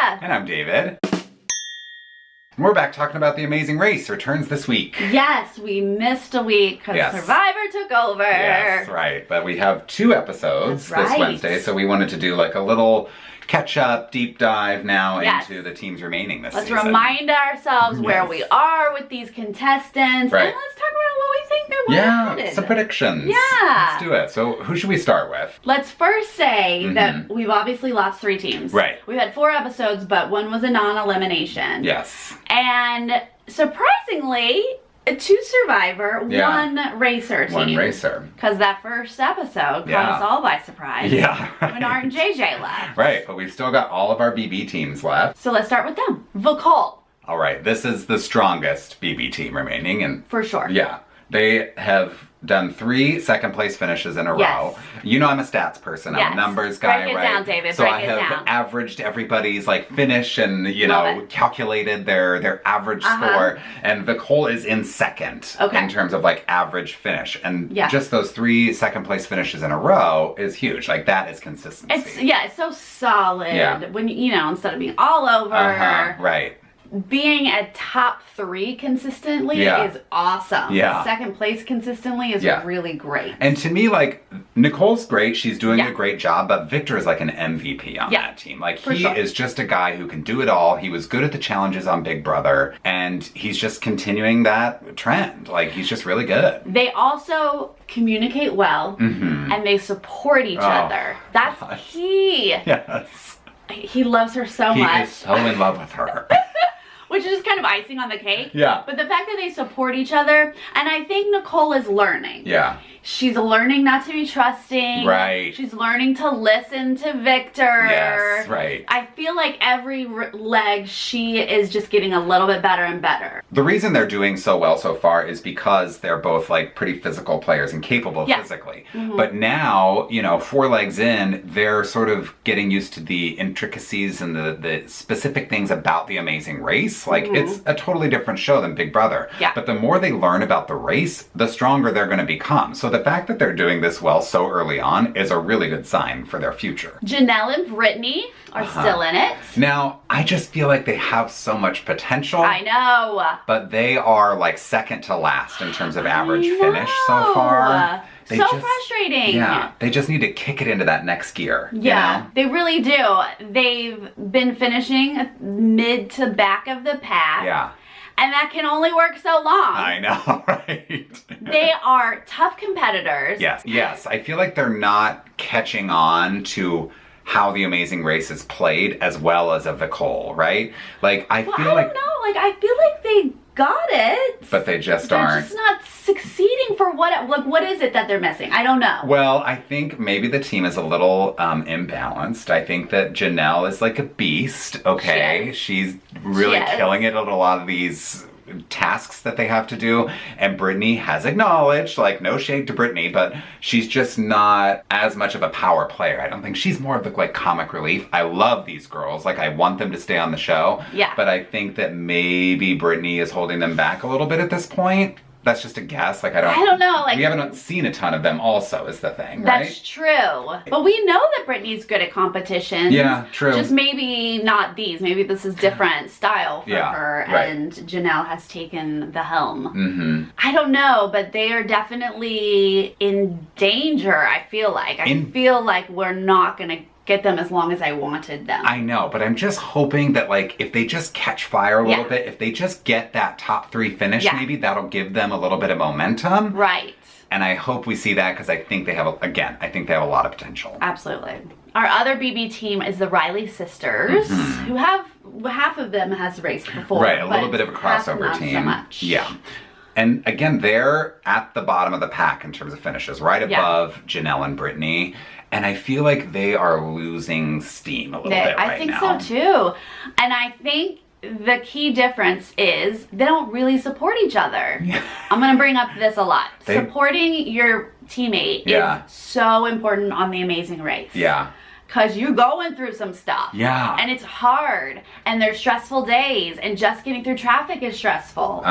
Alissa. And I'm David. We're back talking about The Amazing Race returns this week. Yes, we missed a week because Survivor took over. Yes, right. But we have 2 episodes this Wednesday, so we wanted to do like a little catch-up, deep dive now into the teams remaining this season. Let's remind ourselves where we are with these contestants, and let's talk about what we think they're headed. Some predictions. Yeah. Let's do it. So who should we start with? Let's first say that we've obviously lost 3 teams. Right. We've had 4 episodes, but 1 was a non-elimination. Yes. And surprisingly, 2 Survivor, 1 Racer team. 1 Racer. Because that first episode caught us all by surprise. Yeah. Right. When Art and JJ left. Right, but we've still got all of our BB teams left. So let's start with them. Vacol. All right, this is the strongest BB team remaining. And for sure. Yeah. They have done 3 second place finishes in a row. You know I'm a stats person. I'm a numbers guy, Break it down, David. So I have averaged everybody's like finish and calculated their average score. And Vacol is in second in terms of like average finish. And just those 3 second place finishes in a row is huge. Like that is consistency. It's so solid when instead of being all over. Right. Being a top 3 consistently is awesome. Yeah. Second place consistently is really great. And to me, like, Nicole's great. She's doing a great job, but Victor is like an MVP on that team. Like, he is just a guy who can do it all. He was good at the challenges on Big Brother, and he's just continuing that trend. Like, he's just really good. They also communicate well, and they support each other. That's key. Yes. He loves her so much. He is so in love with her. Which is just kind of icing on the cake. Yeah. But the fact that they support each other, and I think Nicole is learning. Yeah. She's learning not to be trusting. Right. She's learning to listen to Victor. Yes, right. I feel like every leg she is just getting a little bit better and better. The reason they're doing so well so far is because they're both like pretty physical players and capable physically. But now, 4 legs in, they're sort of getting used to the intricacies and the specific things about The Amazing Race. Like, it's a totally different show than Big Brother. Yeah. But the more they learn about the race, the stronger they're going to become. So the fact that they're doing this well so early on is a really good sign for their future. Janelle and Brittany are still in it. Now, I just feel like they have so much potential. I know. But they are like second to last in terms of average finish so far. Frustrating. Yeah, they just need to kick it into that next gear. Yeah, they really do. They've been finishing mid to back of the pack. Yeah. And that can only work so long. I know, right? They are tough competitors. Yes. I feel like they're not catching on to how The Amazing Race is played as well as a Vacol, right? Like, I feel like... I don't know. Like, I feel like they got it. But they just aren't. They're just not succeeding for what is it that they're missing? I don't know. Well, I think maybe the team is a little imbalanced. I think that Janelle is like a beast, okay? She's really killing it at a lot of these tasks that they have to do, and Brittany has acknowledged, like, no shade to Brittany, but she's just not as much of a power player. I don't think she's more of the like comic relief. I love these girls, like I want them to stay on the show, but I think that maybe Brittany is holding them back a little bit at this point. That's just a guess. Like, I don't know. Like, we haven't seen a ton of them also is the thing, right? That's true. But we know that Brittany's good at competitions. Yeah, true. Just maybe not these. Maybe this is different style for her, and Janelle has taken the helm. I don't know, but they are definitely in danger, I feel like. I feel like we're not going to get them as long as I wanted them. I know, but I'm just hoping that, like, if they just catch fire a little bit, if they just get that top 3 finish, maybe that'll give them a little bit of momentum. Right. And I hope we see that because I think they have, I think they have a lot of potential. Absolutely. Our other BB team is the Riley sisters, who have, half of them has raced before. Right, a little bit of a crossover team. Not so much. Yeah. And again, they're at the bottom of the pack in terms of finishes, right above Janelle and Brittany. And I feel like they are losing steam a little bit right now. I think so too. And I think the key difference is they don't really support each other. I'm going to bring up this a lot. Supporting your teammate is so important on The Amazing Race. Yeah. Because you're going through some stuff. Yeah. And it's hard. And there's stressful days. And just getting through traffic is stressful.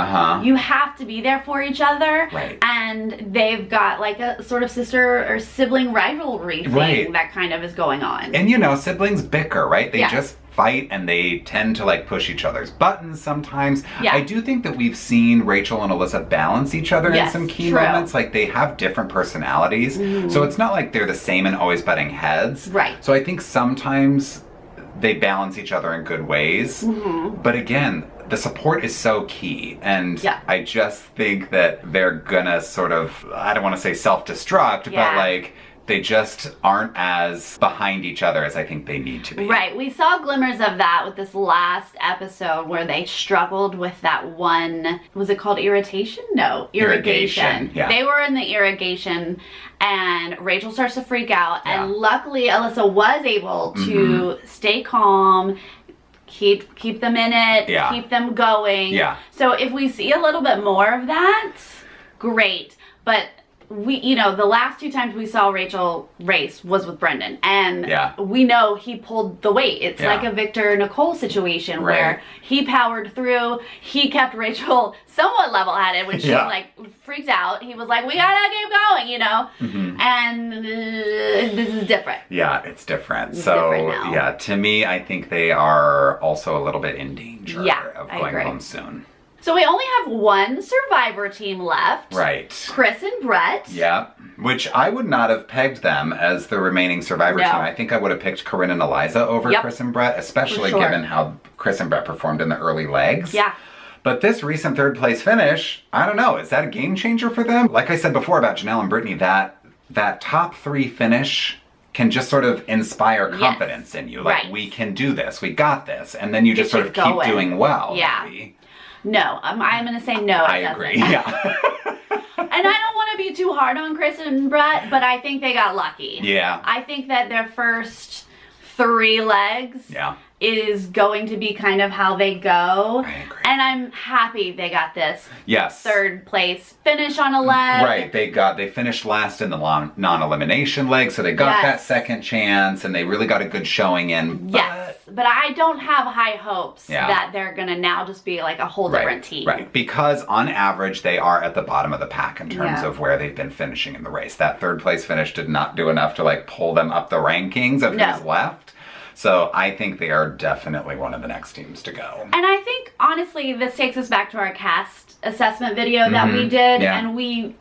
You have to be there for each other. Right. And they've got like a sort of sister or sibling rivalry thing that kind of is going on. And you know, siblings bicker, right? They just fight and they tend to like push each other's buttons sometimes. Yeah. I do think that we've seen Rachel and Alissa balance each other in some key moments. Like they have different personalities. So it's not like they're the same and always butting heads. Right. So I think sometimes they balance each other in good ways. But again, the support is so key. And I just think that they're gonna sort of, I don't want to say self-destruct, but like, they just aren't as behind each other as I think they need to be. Right. We saw glimmers of that with this last episode where they struggled with that one, was it called irritation? No, irrigation. Yeah. They were in the irrigation and Rachel starts to freak out. And luckily Alissa was able to stay calm, keep them in it, keep them going. So if we see a little bit more of that, great. But we, you know, the last 2 times we saw Rachel race was with Brendan, and we know he pulled the weight. It's like a Victor Nicole situation where he powered through. He kept Rachel somewhat level-headed when she like freaked out. He was like, "We gotta keep going," you know. And this is different. Yeah, it's different. So different to me, I think they are also a little bit in danger of going home soon. So we only have one Survivor team left. Right. Chris and Brett. Yeah. Which I would not have pegged them as the remaining Survivor team. I think I would have picked Korey and Eliza over Chris and Brett, especially given how Chris and Brett performed in the early legs. Yeah. But this recent 3rd place finish, I don't know, is that a game changer for them? Like I said before about Janelle and Brittany, that top 3 finish can just sort of inspire confidence in you. Like, we can do this, we got this. And then you just sort of keep doing well. Yeah. Maybe. No, I'm going to say no. I agree, yeah. And I don't want to be too hard on Chris and Brett, but I think they got lucky. Yeah. I think that their first 3 legs is going to be kind of how they go. I agree. And I'm happy they got this 3rd place finish on a leg. Right, they finished last in the non-elimination leg, so they got that second chance, and they really got a good showing in. But I don't have high hopes that they're gonna now just be like a whole different team. Right, because on average, they are at the bottom of the pack in terms of where they've been finishing in the race. That 3rd place finish did not do enough to like pull them up the rankings of who's left. So I think they are definitely one of the next teams to go. And I think, honestly, this takes us back to our cast assessment video that we did. And we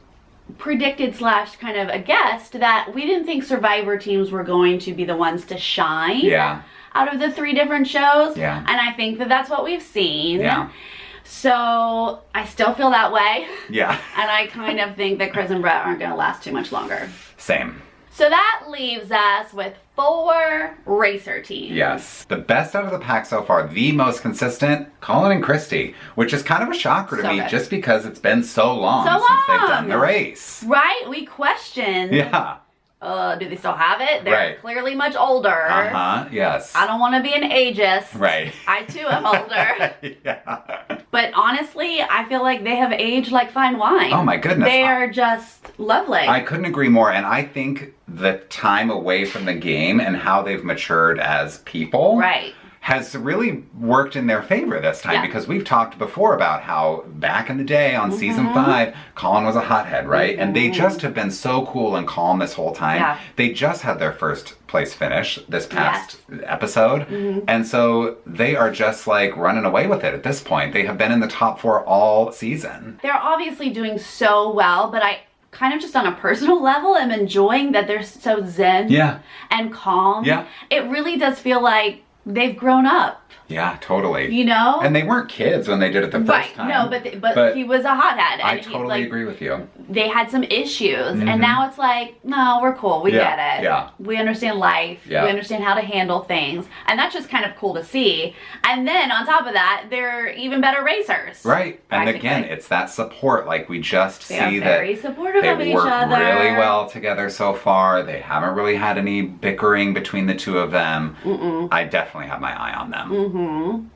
predicted / kind of guessed that we didn't think Survivor teams were going to be the ones to shine out of the 3 different shows. And I think that that's what we've seen. So I still feel that way. And I kind of think that Chris and Brett aren't going to last too much longer. Same. So that leaves us with 4 racer teams. Yes. The best out of the pack so far, the most consistent, Colin and Christy, which is kind of a shocker to me just because it's been so long since they've done the race. Right? We questioned. Do they still have it? They're clearly much older. Yes. I don't want to be an ageist. Right. I too am older. But honestly, I feel like they have aged like fine wine. Oh my goodness. They are just lovely. I couldn't agree more. And I think the time away from the game and how they've matured as people has really worked in their favor this time because we've talked before about how back in the day on season 5, Colin was a hothead, right? And they just have been so cool and calm this whole time. They just had their 1st place finish this past episode. And so they are just like running away with it at this point. They have been in the top 4 all season. They're obviously doing so well, but I kind of just on a personal level am enjoying that they're so zen and calm. It really does feel like they've grown up. Yeah, totally. You know? And they weren't kids when they did it the first time. No, but he was a hothead. I totally agree with you. They had some issues, and now it's like, no, we're cool. We get it. Yeah. We understand life. We understand how to handle things. And that's just kind of cool to see. And then on top of that, they're even better racers. Right. And again, it's that support. Like, we just see that very supportive of each other. They work really well together so far. They haven't really had any bickering between the 2 of them. I definitely have my eye on them.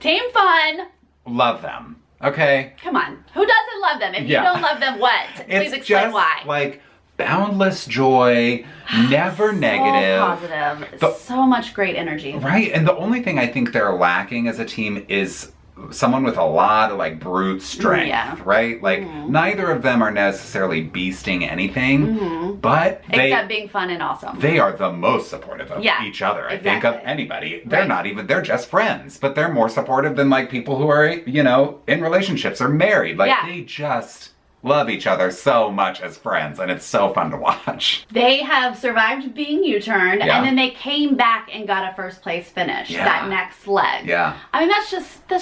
Team Fun. Love them. Okay. Come on. Who doesn't love them? If you don't love them, what? Please explain why. Like boundless joy, never negative. So positive. So much great energy. Right. And the only thing I think they're lacking as a team is someone with a lot of like brute strength, right? Like neither of them are necessarily beasting anything, but except being fun and awesome. They are the most supportive of each other. I think of anybody. They're not even, they're just friends, but they're more supportive than like people who are, you know, in relationships or married. Like they just love each other so much as friends, and it's so fun to watch. They have survived being U-turned, and then they came back and got a first place finish, that next leg. Yeah. I mean, that's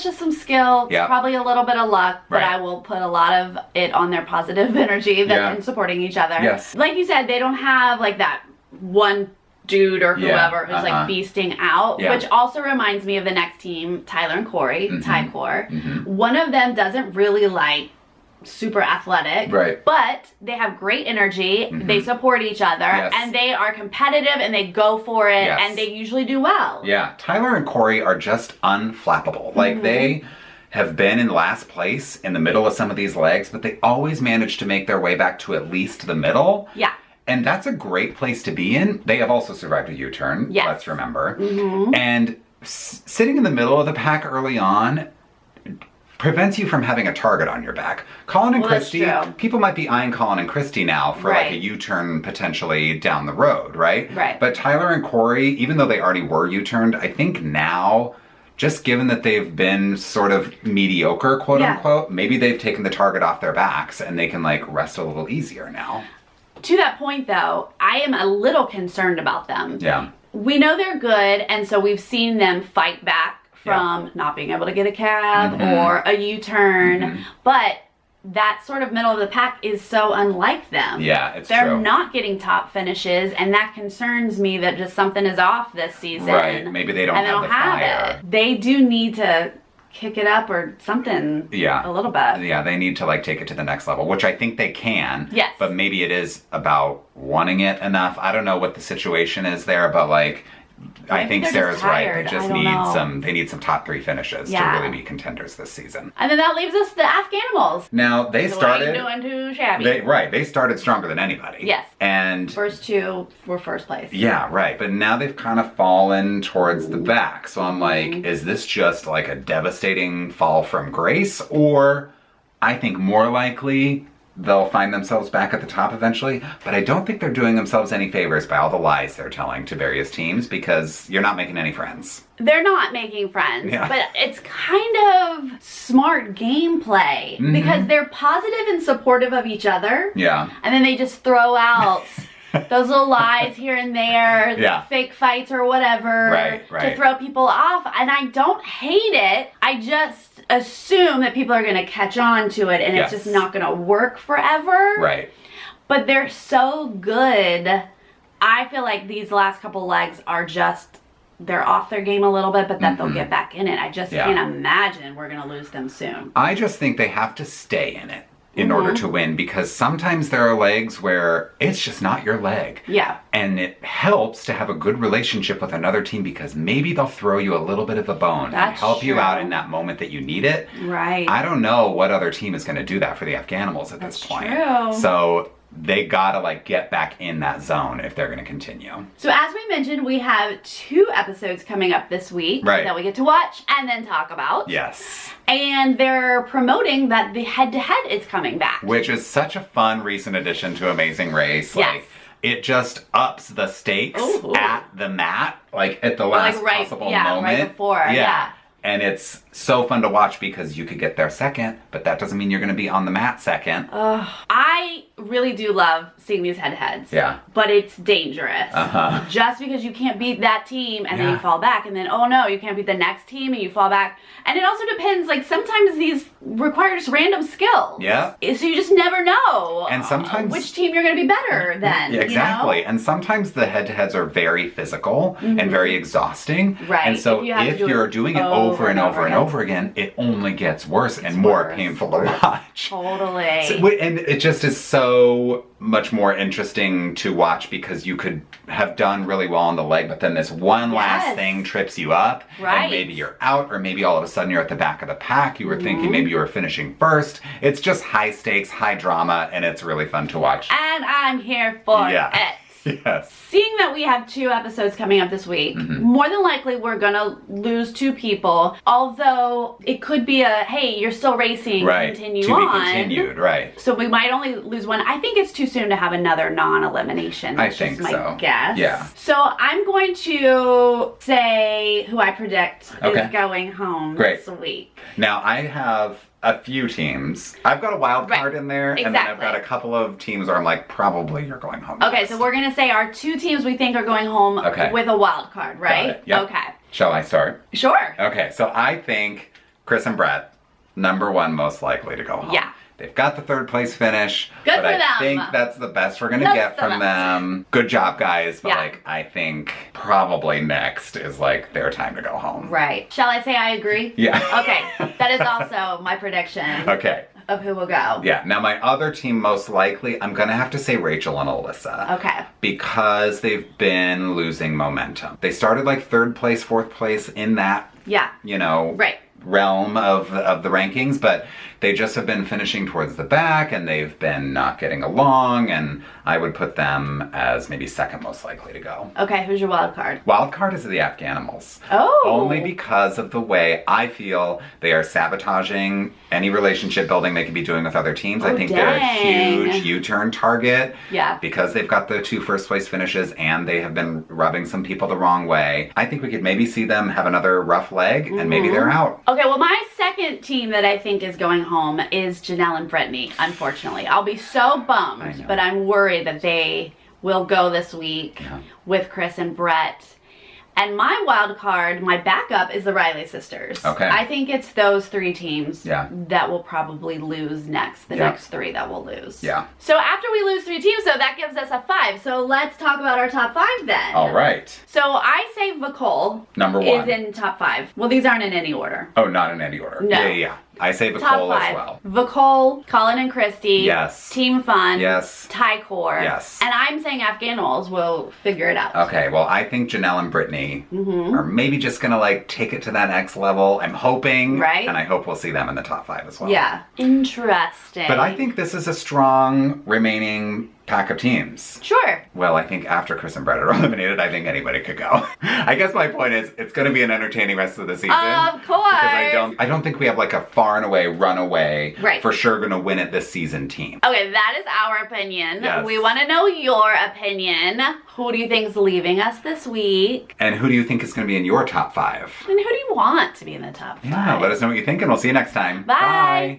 just some skill, probably a little bit of luck, but I will put a lot of it on their positive energy and supporting each other. Yes. Like you said, they don't have like that one dude or whoever who's like beasting out, which also reminds me of the next team, Tyler and Korey, Ty-Kor. One of them doesn't really like super athletic, but they have great energy, they support each other, and they are competitive and they go for it, and they usually do well. Yeah, Tyler and Korey are just unflappable. Like they have been in last place in the middle of some of these legs, but they always manage to make their way back to at least the middle. Yeah. And that's a great place to be in. They have also survived a U-turn, let's remember. And sitting in the middle of the pack early on prevents you from having a target on your back. Colin and Christy, people might be eyeing Colin and Christy now for like a U-turn potentially down the road, right? But Tyler and Korey, even though they already were U-turned, I think now, just given that they've been sort of mediocre, quote unquote, maybe they've taken the target off their backs and they can like rest a little easier now. To that point though, I am a little concerned about them. Yeah. We know they're good, and so we've seen them fight back from not being able to get a cab or a U-turn, but that sort of middle of the pack is so unlike them. Yeah, it's They're true. not getting top finishes, and that concerns me that just something is off this season. Right, maybe they don't have the fire. They do need to kick it up or something a little bit. Yeah, they need to like take it to the next level, which I think they can. Yes. But maybe it is about wanting it enough. I don't know what the situation is there, but like, I think Sarah's right. They just need some top 3 finishes to really be contenders this season. And then that leaves us the Afghanimals. Now they started doing too shabby. They started stronger than anybody. Yes. And first 2 were first place. Yeah, right. But now they've kind of fallen towards the back. So I'm like, is this just like a devastating fall from grace, or I think more likely they'll find themselves back at the top eventually, but I don't think they're doing themselves any favors by all the lies they're telling to various teams, because you're not making any friends. They're not making friends, but it's kind of smart gameplay because they're positive and supportive of each other. Yeah. And then they just throw out those little lies here and there, fake fights or whatever, to throw people off. And I don't hate it. I just assume that people are going to catch on to it, and it's just not going to work forever. Right. But they're so good. I feel like these last couple legs are just, they're off their game a little bit, but that they'll get back in it. I just can't imagine we're going to lose them soon. I just think they have to stay in it in order to win, because sometimes there are legs where it's just not your leg. Yeah. And it helps to have a good relationship with another team, because maybe they'll throw you a little bit of a bone and help you out in that moment that you need it. Right. I don't know what other team is going to do that for the Afghanimals at this point. True. So they gotta like get back in that zone if they're gonna continue. So as we mentioned, we have 2 episodes coming up this week that we get to watch and then talk about. Yes. And they're promoting that the head-to-head is coming back. Which is such a fun recent addition to Amazing Race. Yes. Like, it just ups the stakes at the mat, like at the last possible moment. Right before, yeah. And it's so fun to watch because you could get there second, but that doesn't mean you're going to be on the mat second. I really do love seeing these head-to-heads. Yeah. But it's dangerous. Just because you can't beat that team and then you fall back, and then, oh no, you can't beat the next team and you fall back. And it also depends, like sometimes these require just random skills. Yeah. So you just never know. And sometimes which team you're going to be better than. Yeah, exactly. You know? And sometimes the head-to-heads are very physical and very exhausting. Right. And so if you're doing it over and over and over again, it only gets worse and more painful to watch. Totally. So, and it just is so much more interesting to watch because you could have done really well on the leg, but then this one last thing trips you up, and maybe you're out, or maybe all of a sudden you're at the back of the pack. You were thinking maybe you were finishing first. It's just high stakes, high drama, and it's really fun to watch. And I'm here for it. Yes. Seeing that we have 2 episodes coming up this week, more than likely we're gonna lose 2 people. Although it could be a, hey, you're still racing, continue on. To be continued, right. So we might only lose 1. I think it's too soon to have another non-elimination. I think just so. my guess. Yeah. So I'm going to say who I predict is going home this week. Now I have a few teams. I've got a wild card in there, and then I've got a couple of teams where I'm like, probably you're going home. Okay, so we're gonna say our 2 teams we think are going home with a wild card, right? Yep. Okay. Shall I start? Sure. Okay, so I think Chris and Brett, number 1 most likely to go home. Yeah. They've got the 3rd place finish. Good for them. I think that's the best we're gonna get from them. Good job, guys. But like, I think probably next is like their time to go home. Right. Shall I say I agree? Yeah. Okay. That is also my prediction. Okay. Of who will go. Yeah. Now my other team, most likely, I'm gonna have to say Rachel and Alissa. Okay. Because they've been losing momentum. They started like 3rd place, 4th place in that. Yeah. You know. Realm of the rankings, but they just have been finishing towards the back, and they've been not getting along, and I would put them as maybe 2nd most likely to go. Okay, who's your wild card? Wild card is the Afghanimals. Oh. Only because of the way I feel they are sabotaging any relationship building they could be doing with other teams. I think they're a huge U-turn target. Yeah. Because they've got the 2 first place finishes, and they have been rubbing some people the wrong way. I think we could maybe see them have another rough leg, and maybe they're out. Okay, well, my 2nd team that I think is going home is Janelle and Brittany, unfortunately. I'll be so bummed, but I'm worried that they will go this week with Chris and Brett. And my wild card, my backup, is the Riley sisters. Okay. I think it's those 3 teams that will probably lose next. The next 3 that will lose. Yeah. So after we lose 3 teams, so that gives us a 5. So let's talk about our top 5 then. All right. So I say Vicole number 1 is in top 5. Well, these aren't in any order. Oh, not in any order. No. Yeah. I say Vicole as well. Vicole, Colin and Christy. Yes. Team Fun. Yes. Ty-Core. Yes. And I'm saying Afghanimals will figure it out. Okay, well, I think Janelle and Brittany are maybe just gonna like take it to that next level. I'm hoping. Right. And I hope we'll see them in the top 5 as well. Yeah. Interesting. But I think this is a strong remaining pack of teams. Sure. Well, I think after Chris and Brett are eliminated, I think anybody could go. I guess my point is, it's going to be an entertaining rest of the season. Of course. Because I don't think we have like a far and away runaway, for sure going to win it this season team. Okay, that is our opinion. Yes. We want to know your opinion. Who do you think is leaving us this week? And who do you think is going to be in your top 5? And who do you want to be in the top 5? Yeah, let us know what you think, and we'll see you next time. Bye.